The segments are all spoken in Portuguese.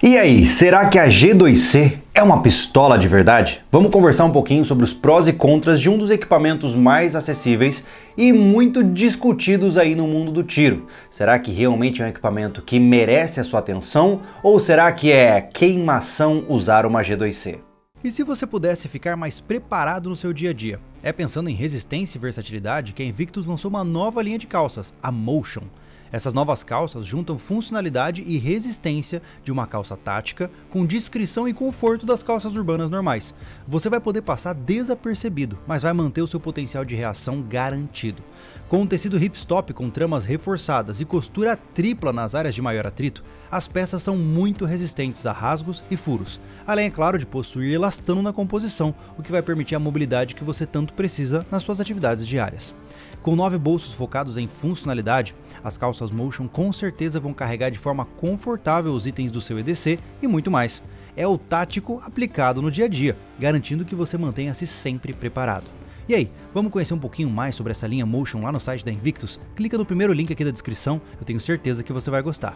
E aí, será que a G2C é uma pistola de verdade? Vamos conversar um pouquinho sobre os prós e contras de um dos equipamentos mais acessíveis e muito discutidos aí no mundo do tiro. Será que realmente é um equipamento que merece a sua atenção ou será que é queimação usar uma G2C? E se você pudesse ficar mais preparado no seu dia a dia? É pensando em resistência e versatilidade que a Invictus lançou uma nova linha de calças, a Motion. Essas novas calças juntam funcionalidade e resistência de uma calça tática com discrição e conforto das calças urbanas normais. Você vai poder passar desapercebido, mas vai manter o seu potencial de reação garantido. Com um tecido hipstop com tramas reforçadas e costura tripla nas áreas de maior atrito, as peças são muito resistentes a rasgos e furos, além, é claro, de possuir elastano na composição, o que vai permitir a mobilidade que você tanto precisa nas suas atividades diárias. Com 9 bolsos focados em funcionalidade, as calças Motion com certeza vão carregar de forma confortável os itens do seu EDC e muito mais. É o tático aplicado no dia a dia, garantindo que você mantenha-se sempre preparado. E aí, vamos conhecer um pouquinho mais sobre essa linha Motion lá no site da Invictus? Clica no primeiro link aqui da descrição, eu tenho certeza que você vai gostar.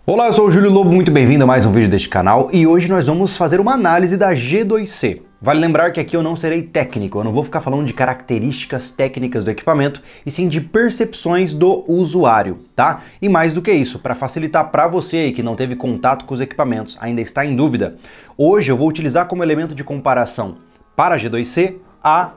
Olá, eu sou o Júlio Lobo, muito bem-vindo a mais um vídeo deste canal e hoje nós vamos fazer uma análise da G2C. Vale lembrar que aqui eu não serei técnico, eu não vou ficar falando de características técnicas do equipamento, e sim de percepções do usuário, tá? E mais do que isso, para facilitar para você aí que não teve contato com os equipamentos, ainda está em dúvida, hoje eu vou utilizar como elemento de comparação para a G2C a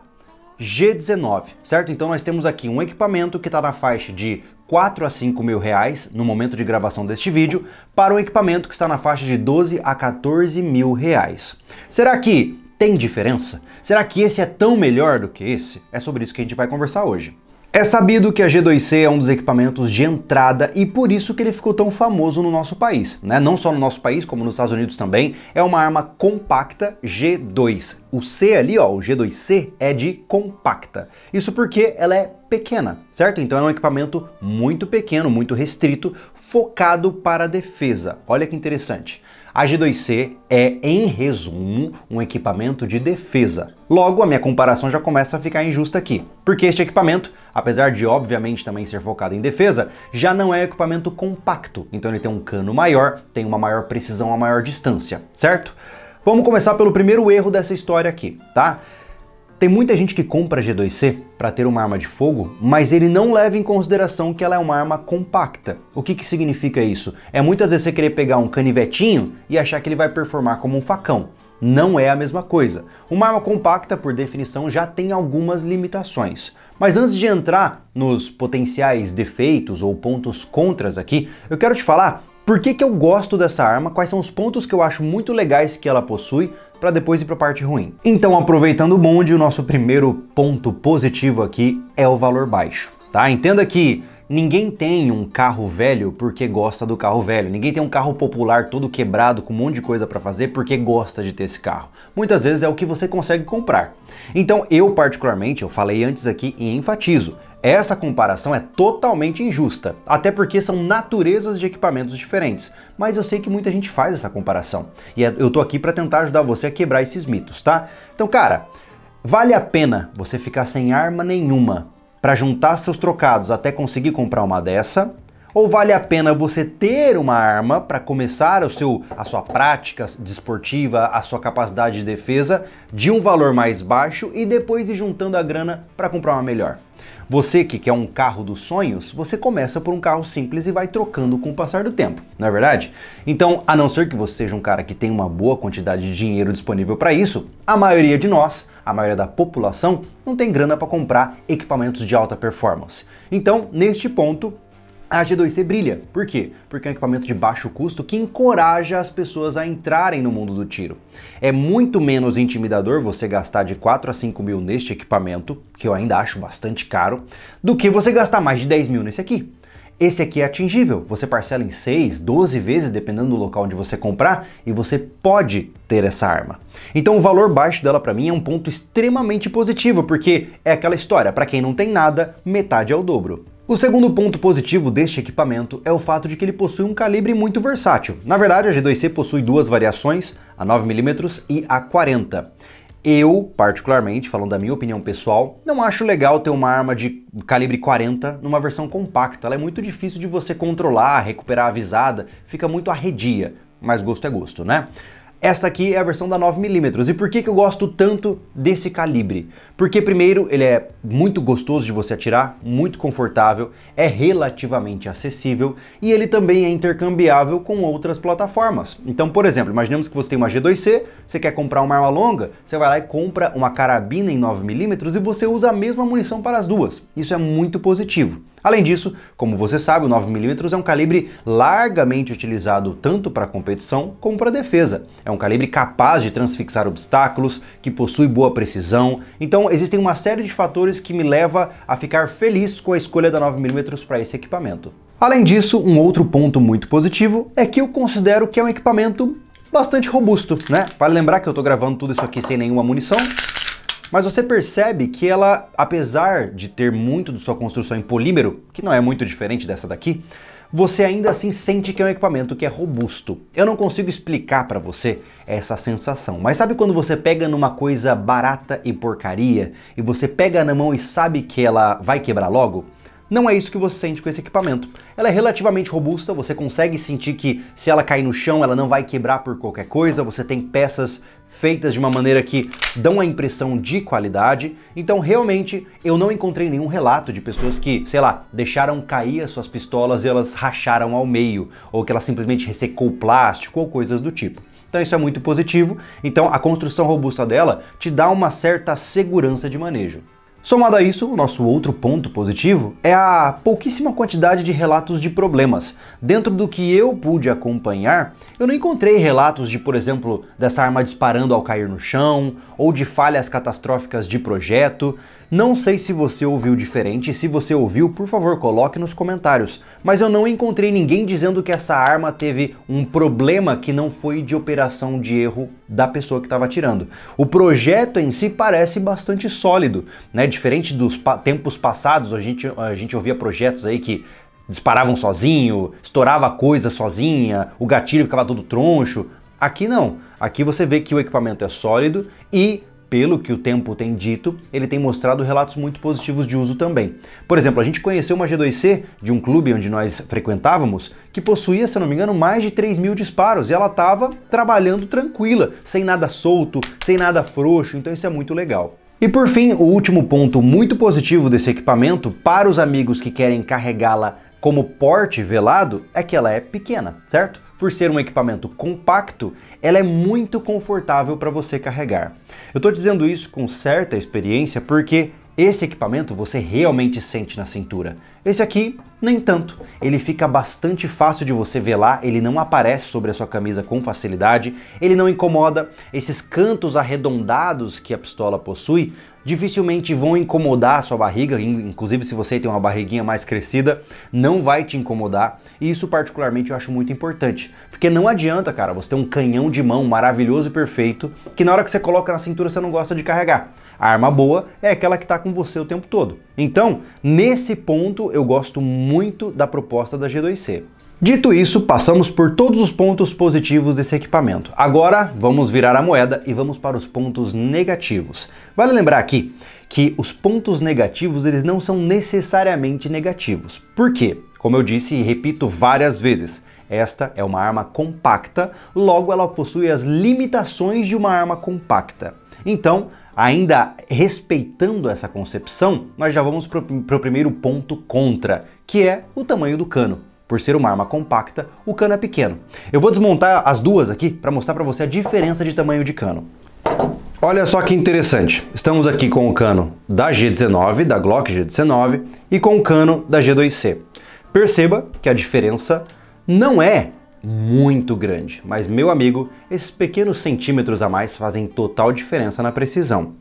G19, certo? Então nós temos aqui um equipamento que está na faixa de 4 a 5 mil reais no momento de gravação deste vídeo, para um equipamento que está na faixa de 12 a 14 mil reais. Será que tem diferença? Será que esse é tão melhor do que esse? É sobre isso que a gente vai conversar hoje. É sabido que a G2C é um dos equipamentos de entrada e por isso que ele ficou tão famoso no nosso país, né? Não só no nosso país, como nos Estados Unidos também. É uma arma compacta G2. O C ali, ó, o G2C é de compacta. Isso porque ela é pequena, certo? Então é um equipamento muito pequeno, muito restrito, focado para a defesa. Olha que interessante. A G2C é, em resumo, um equipamento de defesa. Logo, a minha comparação já começa a ficar injusta aqui, porque este equipamento, apesar de obviamente também ser focado em defesa, já não é um equipamento compacto, então ele tem um cano maior, tem uma maior precisão a maior distância, certo? Vamos começar pelo primeiro erro dessa história aqui, tá? Tem muita gente que compra a G2C para ter uma arma de fogo, mas ele não leva em consideração que ela é uma arma compacta. O que significa isso? É muitas vezes você querer pegar um canivetinho e achar que ele vai performar como um facão. Não é a mesma coisa. Uma arma compacta, por definição, já tem algumas limitações. Mas antes de entrar nos potenciais defeitos ou pontos contras aqui, eu quero te falar por que eu gosto dessa arma, quais são os pontos que eu acho muito legais que ela possui, para depois ir para a parte ruim. Então, aproveitando o bonde, o nosso primeiro ponto positivo aqui é o valor baixo, tá? Entenda que ninguém tem um carro velho porque gosta do carro velho. Ninguém tem um carro popular todo quebrado com um monte de coisa para fazer porque gosta de ter esse carro. Muitas vezes é o que você consegue comprar. Então, eu particularmente, eu falei antes aqui e enfatizo, essa comparação é totalmente injusta, até porque são naturezas de equipamentos diferentes, mas eu sei que muita gente faz essa comparação, e eu tô aqui para tentar ajudar você a quebrar esses mitos, tá? Então, cara, vale a pena você ficar sem arma nenhuma para juntar seus trocados até conseguir comprar uma dessa? Ou vale a pena você ter uma arma para começar a sua prática desportiva, a sua capacidade de defesa de um valor mais baixo e depois ir juntando a grana para comprar uma melhor? Você que quer um carro dos sonhos, você começa por um carro simples e vai trocando com o passar do tempo, não é verdade? Então, a não ser que você seja um cara que tem uma boa quantidade de dinheiro disponível para isso, a maioria de nós, a maioria da população, não tem grana para comprar equipamentos de alta performance. Então, neste ponto, a G2C brilha. Por quê? Porque é um equipamento de baixo custo que encoraja as pessoas a entrarem no mundo do tiro. É muito menos intimidador você gastar de 4 a 5 mil neste equipamento, que eu ainda acho bastante caro, do que você gastar mais de 10 mil nesse aqui. Esse aqui é atingível, você parcela em 6, 12 vezes, dependendo do local onde você comprar, e você pode ter essa arma. Então o valor baixo dela para mim é um ponto extremamente positivo, porque é aquela história, para quem não tem nada, metade é o dobro. O segundo ponto positivo deste equipamento é o fato de que ele possui um calibre muito versátil. Na verdade, a G2C possui duas variações, a 9mm e a 40. Eu, particularmente, falando da minha opinião pessoal, não acho legal ter uma arma de calibre 40 numa versão compacta. Ela é muito difícil de você controlar, recuperar a visada, fica muito arredia. mas gosto é gosto, né? Essa aqui é a versão da 9mm. E por que eu gosto tanto desse calibre? Porque primeiro, ele é muito gostoso de você atirar, muito confortável, é relativamente acessível e ele também é intercambiável com outras plataformas. Então, por exemplo, imaginemos que você tem uma G2C, você quer comprar uma arma longa, você vai lá e compra uma carabina em 9mm e você usa a mesma munição para as duas. Isso é muito positivo. Além disso, como você sabe, o 9mm é um calibre largamente utilizado tanto para competição como para defesa. É um calibre capaz de transfixar obstáculos, que possui boa precisão. Então existem uma série de fatores que me leva a ficar feliz com a escolha da 9mm para esse equipamento. Além disso, um outro ponto muito positivo é que eu considero que é um equipamento bastante robusto, né? Vale lembrar que eu estou gravando tudo isso aqui sem nenhuma munição. Mas você percebe que ela, apesar de ter muito de sua construção em polímero, que não é muito diferente dessa daqui, você ainda assim sente que é um equipamento que é robusto. Eu não consigo explicar para você essa sensação, mas sabe quando você pega numa coisa barata e porcaria, e você pega na mão e sabe que ela vai quebrar logo? Não é isso que você sente com esse equipamento. Ela é relativamente robusta, você consegue sentir que se ela cair no chão, ela não vai quebrar por qualquer coisa, você tem peças feitas de uma maneira que dão a impressão de qualidade. Então realmente eu não encontrei nenhum relato de pessoas que, sei lá, deixaram cair as suas pistolas e elas racharam ao meio, ou que ela simplesmente ressecou o plástico ou coisas do tipo. Então isso é muito positivo, então a construção robusta dela te dá uma certa segurança de manejo. Somado a isso, o nosso outro ponto positivo é a pouquíssima quantidade de relatos de problemas. Dentro do que eu pude acompanhar, eu não encontrei relatos de, por exemplo, dessa arma disparando ao cair no chão, ou de falhas catastróficas de projeto. Não sei se você ouviu diferente, se você ouviu, por favor, coloque nos comentários. Mas eu não encontrei ninguém dizendo que essa arma teve um problema que não foi de operação de erro da pessoa que estava atirando. O projeto em si parece bastante sólido, né? Diferente dos tempos passados, a gente ouvia projetos aí que disparavam sozinho, estourava coisa sozinha, o gatilho ficava todo troncho. Aqui não. Aqui você vê que o equipamento é sólido e, pelo que o tempo tem dito, ele tem mostrado relatos muito positivos de uso também. Por exemplo, a gente conheceu uma G2C de um clube onde nós frequentávamos que possuía, se não me engano, mais de 3.000 disparos e ela estava trabalhando tranquila, sem nada solto, sem nada frouxo, então isso é muito legal. E por fim, o último ponto muito positivo desse equipamento para os amigos que querem carregá-la como porte velado é que ela é pequena, certo? Por ser um equipamento compacto, ela é muito confortável para você carregar. Eu estou dizendo isso com certa experiência porque esse equipamento você realmente sente na cintura. Esse aqui, nem tanto. Ele fica bastante fácil de você velar, ele não aparece sobre a sua camisa com facilidade, ele não incomoda. Esses cantos arredondados que a pistola possui dificilmente vão incomodar a sua barriga, inclusive se você tem uma barriguinha mais crescida, não vai te incomodar. E isso particularmente eu acho muito importante, porque não adianta, cara, você ter um canhão de mão maravilhoso e perfeito, que na hora que você coloca na cintura você não gosta de carregar. A arma boa é aquela que está com você o tempo todo. Então, nesse ponto, eu gosto muito da proposta da G2C. Dito isso, passamos por todos os pontos positivos desse equipamento. Agora, vamos virar a moeda e vamos para os pontos negativos. Vale lembrar aqui que os pontos negativos, eles não são necessariamente negativos. Por quê? Como eu disse e repito várias vezes, esta é uma arma compacta, logo ela possui as limitações de uma arma compacta. Então, ainda respeitando essa concepção, nós já vamos para o primeiro ponto contra, que é o tamanho do cano. Por ser uma arma compacta, o cano é pequeno. Eu vou desmontar as duas aqui para mostrar para você a diferença de tamanho de cano. Olha só que interessante, estamos aqui com o cano da G19, da Glock G19, e com o cano da G2C. Perceba que a diferença não é muito grande, mas meu amigo, esses pequenos centímetros a mais fazem total diferença na precisão.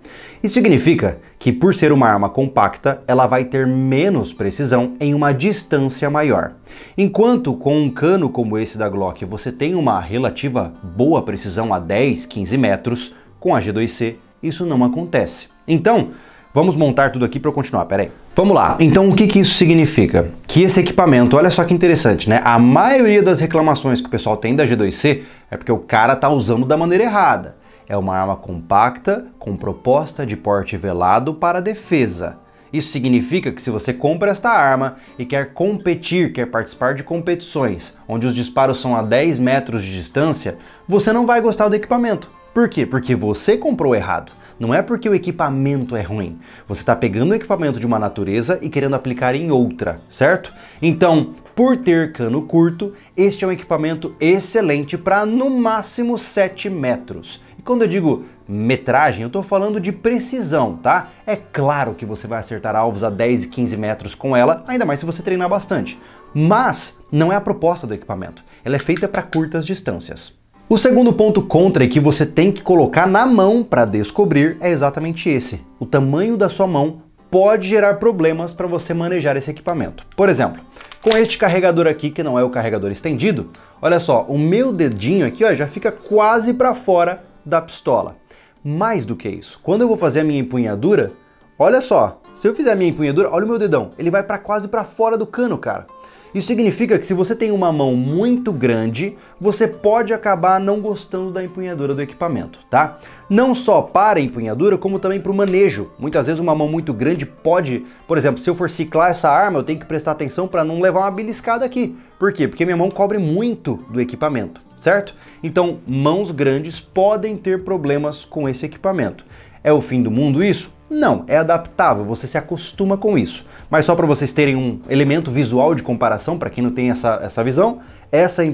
Isso significa que por ser uma arma compacta, ela vai ter menos precisão em uma distância maior. Enquanto com um cano como esse da Glock você tem uma relativa boa precisão a 10, 15 metros, com a G2C isso não acontece. Então, vamos montar tudo aqui para eu continuar, peraí. Vamos lá, então o que isso significa? Que esse equipamento, olha só que interessante, né? A maioria das reclamações que o pessoal tem da G2C é porque o cara tá usando da maneira errada. É uma arma compacta com proposta de porte velado para defesa. Isso significa que se você compra esta arma e quer competir, quer participar de competições onde os disparos são a 10 metros de distância, você não vai gostar do equipamento. Por quê? Porque você comprou errado. Não é porque o equipamento é ruim. Você está pegando o equipamento de uma natureza e querendo aplicar em outra, certo? Então, por ter cano curto, este é um equipamento excelente para no máximo 7 metros. E quando eu digo metragem, eu estou falando de precisão, tá? É claro que você vai acertar alvos a 10 e 15 metros com ela, ainda mais se você treinar bastante. Mas não é a proposta do equipamento. Ela é feita para curtas distâncias. O segundo ponto contra e que você tem que colocar na mão para descobrir é exatamente esse. O tamanho da sua mão pode gerar problemas para você manejar esse equipamento. Por exemplo, com este carregador aqui, que não é o carregador estendido, olha só, o meu dedinho aqui ó, já fica quase para fora da pistola. Mais do que isso, quando eu vou fazer a minha empunhadura, olha só, se eu fizer a minha empunhadura, olha o meu dedão, ele vai quase para fora do cano, cara. Isso significa que se você tem uma mão muito grande, você pode acabar não gostando da empunhadura do equipamento, tá? Não só para a empunhadura, como também para o manejo. Muitas vezes uma mão muito grande pode, por exemplo, se eu for ciclar essa arma, eu tenho que prestar atenção para não levar uma beliscada aqui. Por quê? Porque minha mão cobre muito do equipamento, certo? Então, mãos grandes podem ter problemas com esse equipamento. É o fim do mundo isso? Não, é adaptável, você se acostuma com isso. Mas só para vocês terem um elemento visual de comparação, para quem não tem essa visão, essa é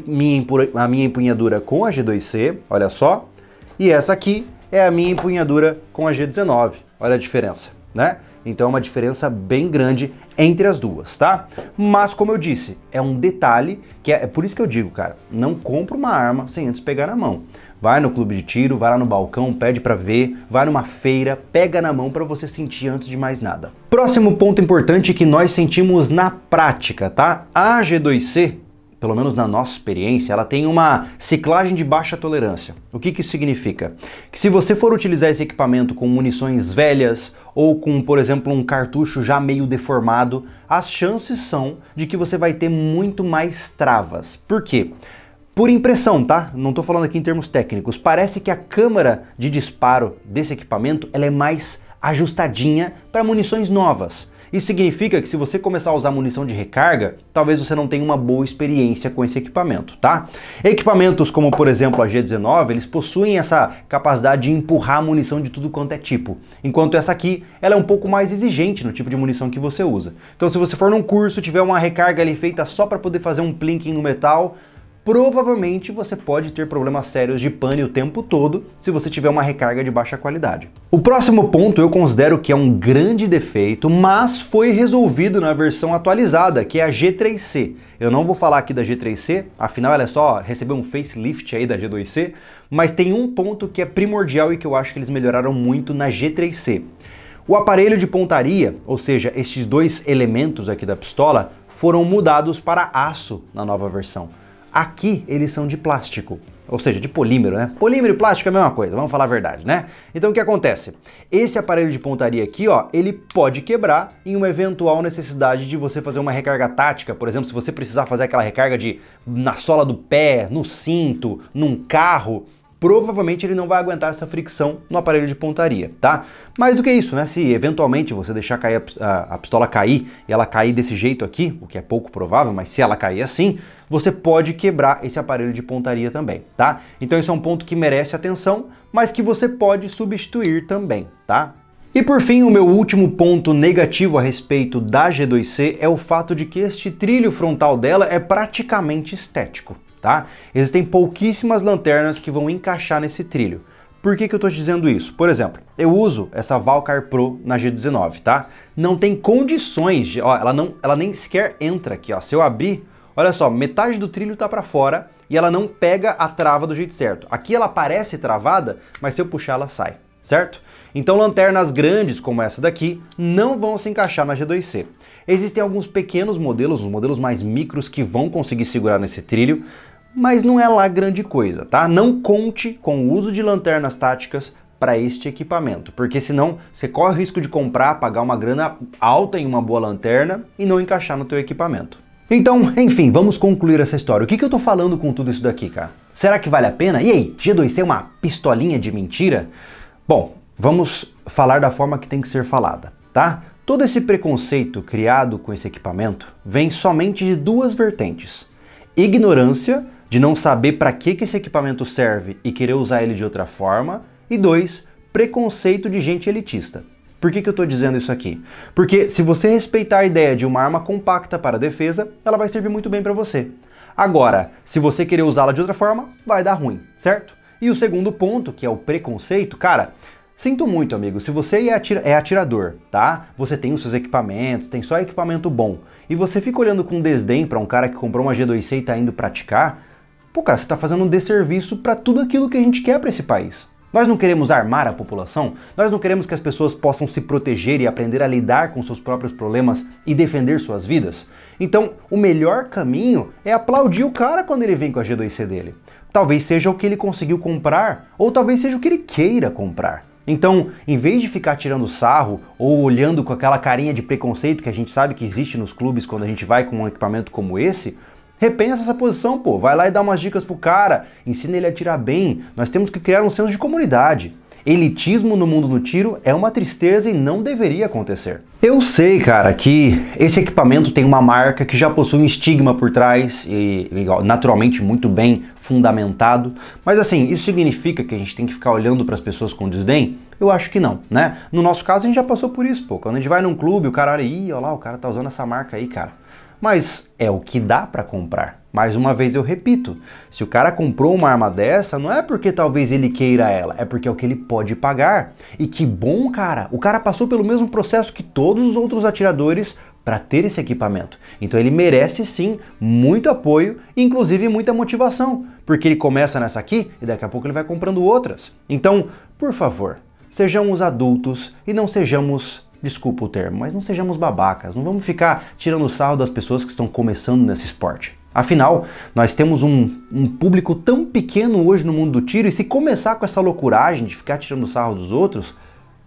a minha empunhadura com a G2C, olha só, e essa aqui é a minha empunhadura com a G19, olha a diferença, né? Então é uma diferença bem grande entre as duas, tá? Mas como eu disse, é um detalhe que é por isso que eu digo, cara, não compra uma arma sem antes pegar na mão. Vai no clube de tiro, vai lá no balcão, pede pra ver, vai numa feira, pega na mão pra você sentir antes de mais nada. Próximo ponto importante que nós sentimos na prática, tá? A G2C, pelo menos na nossa experiência, ela tem uma ciclagem de baixa tolerância. O que isso significa? Que se você for utilizar esse equipamento com munições velhas ou com, por exemplo, um cartucho já meio deformado, as chances são de que você vai ter muito mais travas. Por quê? Por impressão, tá? Não tô falando aqui em termos técnicos. Parece que a câmara de disparo desse equipamento ela é mais ajustadinha para munições novas. Isso significa que se você começar a usar munição de recarga, talvez você não tenha uma boa experiência com esse equipamento, tá? Equipamentos como, por exemplo, a G19, eles possuem essa capacidade de empurrar a munição de tudo quanto é tipo. Enquanto essa aqui, ela é um pouco mais exigente no tipo de munição que você usa. Então se você for num curso, tiver uma recarga ali feita só para poder fazer um plinking no metal, provavelmente você pode ter problemas sérios de pane o tempo todo se você tiver uma recarga de baixa qualidade. O próximo ponto eu considero que é um grande defeito, mas foi resolvido na versão atualizada, que é a G3C. Eu não vou falar aqui da G3C, afinal ela é só receber um facelift aí da G2C, mas tem um ponto que é primordial e que eu acho que eles melhoraram muito na G3C. O aparelho de pontaria, ou seja, estes dois elementos aqui da pistola, foram mudados para aço na nova versão. Aqui eles são de plástico, ou seja, de polímero, né? Polímero e plástico é a mesma coisa, vamos falar a verdade, né? Então o que acontece? Esse aparelho de pontaria aqui, ó, ele pode quebrar em uma eventual necessidade de você fazer uma recarga tática, por exemplo, se você precisar fazer aquela recarga na sola do pé, no cinto, num carro, provavelmente ele não vai aguentar essa fricção no aparelho de pontaria, tá? Mais do que isso, né? Se eventualmente você deixar cair a pistola cair e ela cair desse jeito aqui, o que é pouco provável, mas se ela cair assim, você pode quebrar esse aparelho de pontaria também, tá? Então isso é um ponto que merece atenção, mas que você pode substituir também, tá? E por fim, o meu último ponto negativo a respeito da G2C é o fato de que este trilho frontal dela é praticamente estético. Tá? Existem pouquíssimas lanternas que vão encaixar nesse trilho. Por que eu estou dizendo isso? Por exemplo, eu uso essa Valcar Pro na G19, tá? Não tem condições de... Ó, ela nem sequer entra aqui, ó. Se eu abrir, olha só, metade do trilho tá para fora e ela não pega a trava do jeito certo. Aqui ela parece travada, mas se eu puxar ela sai, certo? Então lanternas grandes como essa daqui não vão se encaixar na G2C. Existem alguns pequenos modelos, os modelos mais micros que vão conseguir segurar nesse trilho, mas não é lá grande coisa, tá? Não conte com o uso de lanternas táticas para este equipamento, porque senão você corre o risco de comprar, pagar uma grana alta em uma boa lanterna e não encaixar no teu equipamento. Então, enfim, vamos concluir essa história. O que eu tô falando com tudo isso daqui, cara? Será que vale a pena? E aí, G2C é uma pistolinha de mentira? Bom, vamos falar da forma que tem que ser falada, tá? Todo esse preconceito criado com esse equipamento vem somente de duas vertentes: ignorância, de não saber para que esse equipamento serve e querer usar ele de outra forma, e 2, preconceito de gente elitista. Por que eu estou dizendo isso aqui? Porque se você respeitar a ideia de uma arma compacta para defesa, ela vai servir muito bem para você. Agora, se você querer usá-la de outra forma, vai dar ruim, certo? E o segundo ponto, que é o preconceito, cara, sinto muito, amigo, se você é atirador, tá? Você tem os seus equipamentos, tem só equipamento bom, e você fica olhando com desdém para um cara que comprou uma G2C e tá indo praticar, pô, cara, você tá fazendo um desserviço para tudo aquilo que a gente quer para esse país. Nós não queremos armar a população? Nós não queremos que as pessoas possam se proteger e aprender a lidar com seus próprios problemas e defender suas vidas? Então, o melhor caminho é aplaudir o cara quando ele vem com a G2C dele. Talvez seja o que ele conseguiu comprar, ou talvez seja o que ele queira comprar. Então, em vez de ficar tirando sarro ou olhando com aquela carinha de preconceito que a gente sabe que existe nos clubes quando a gente vai com um equipamento como esse, repensa essa posição, pô. Vai lá e dá umas dicas pro cara, ensina ele a atirar bem. Nós temos que criar um senso de comunidade. Elitismo no mundo do tiro é uma tristeza e não deveria acontecer. Eu sei, cara, que esse equipamento tem uma marca que já possui um estigma por trás e naturalmente muito bem fundamentado, mas assim, isso significa que a gente tem que ficar olhando para as pessoas com desdém? Eu acho que não, né? No nosso caso a gente já passou por isso, pô. Quando a gente vai num clube, o cara olha, ih, olha lá, o cara tá usando essa marca aí, cara. Mas é o que dá para comprar. Mais uma vez eu repito, se o cara comprou uma arma dessa, não é porque talvez ele queira ela, é porque é o que ele pode pagar. E que bom, cara, o cara passou pelo mesmo processo que todos os outros atiradores para ter esse equipamento. Então ele merece sim muito apoio e inclusive muita motivação, porque ele começa nessa aqui e daqui a pouco ele vai comprando outras. Então, por favor, sejamos adultos e não sejamos... Desculpa o termo, mas não sejamos babacas, não vamos ficar tirando sarro das pessoas que estão começando nesse esporte. Afinal, nós temos um público tão pequeno hoje no mundo do tiro e se começar com essa loucuragem de ficar tirando sarro dos outros,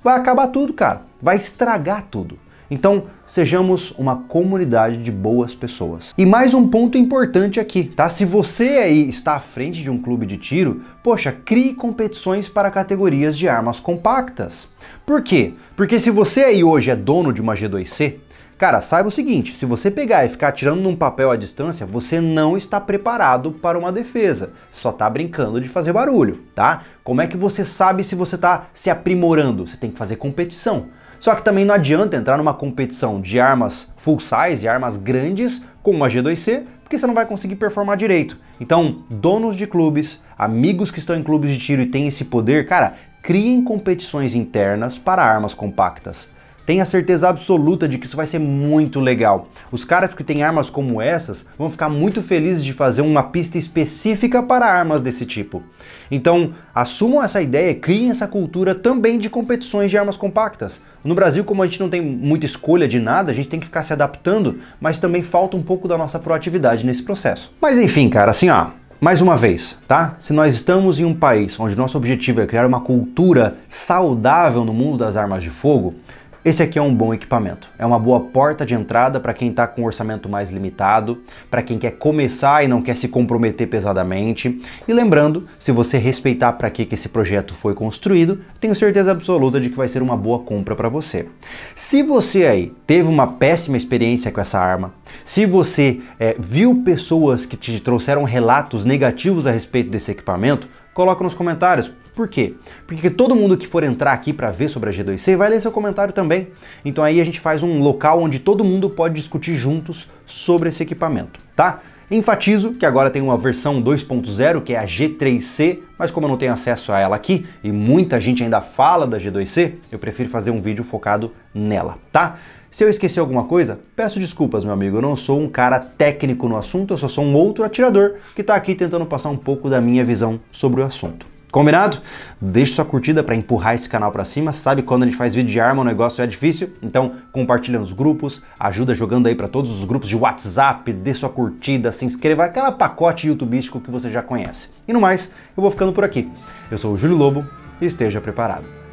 vai acabar tudo, cara, vai estragar tudo. Então, sejamos uma comunidade de boas pessoas. E mais um ponto importante aqui, tá? Se você aí está à frente de um clube de tiro, poxa, crie competições para categorias de armas compactas. Por quê? Porque se você aí hoje é dono de uma G2C, cara, saiba o seguinte, se você pegar e ficar atirando num papel à distância, você não está preparado para uma defesa, só está brincando de fazer barulho, tá? Como é que você sabe se você está se aprimorando? Você tem que fazer competição. Só que também não adianta entrar numa competição de armas full size, armas grandes, com uma G2C, porque você não vai conseguir performar direito. Então, donos de clubes, amigos que estão em clubes de tiro e têm esse poder, cara, criem competições internas para armas compactas. Tenha certeza absoluta de que isso vai ser muito legal. Os caras que têm armas como essas vão ficar muito felizes de fazer uma pista específica para armas desse tipo. Então, assumam essa ideia e criem essa cultura também de competições de armas compactas. No Brasil, como a gente não tem muita escolha de nada, a gente tem que ficar se adaptando, mas também falta um pouco da nossa proatividade nesse processo. Mas enfim, cara, assim ó, mais uma vez, tá? Se nós estamos em um país onde nosso objetivo é criar uma cultura saudável no mundo das armas de fogo, esse aqui é um bom equipamento, é uma boa porta de entrada para quem está com um orçamento mais limitado, para quem quer começar e não quer se comprometer pesadamente. E lembrando, se você respeitar para que esse projeto foi construído, tenho certeza absoluta de que vai ser uma boa compra para você. Se você aí teve uma péssima experiência com essa arma, se você viu pessoas que te trouxeram relatos negativos a respeito desse equipamento, coloca nos comentários. Por quê? Porque todo mundo que for entrar aqui para ver sobre a G2C vai ler seu comentário também. Então aí a gente faz um local onde todo mundo pode discutir juntos sobre esse equipamento, tá? Enfatizo que agora tem uma versão 2.0, que é a G3C, mas como eu não tenho acesso a ela aqui, e muita gente ainda fala da G2C, eu prefiro fazer um vídeo focado nela, tá? Se eu esqueci alguma coisa, peço desculpas, meu amigo, eu não sou um cara técnico no assunto, eu só sou um outro atirador que está aqui tentando passar um pouco da minha visão sobre o assunto. Combinado? Deixe sua curtida para empurrar esse canal para cima. Sabe quando a gente faz vídeo de arma o negócio é difícil? Então compartilha nos grupos, ajuda jogando aí para todos os grupos de WhatsApp, dê sua curtida, se inscreva, aquela pacote youtubístico que você já conhece. E no mais, eu vou ficando por aqui. Eu sou o Júlio Lobo e esteja preparado.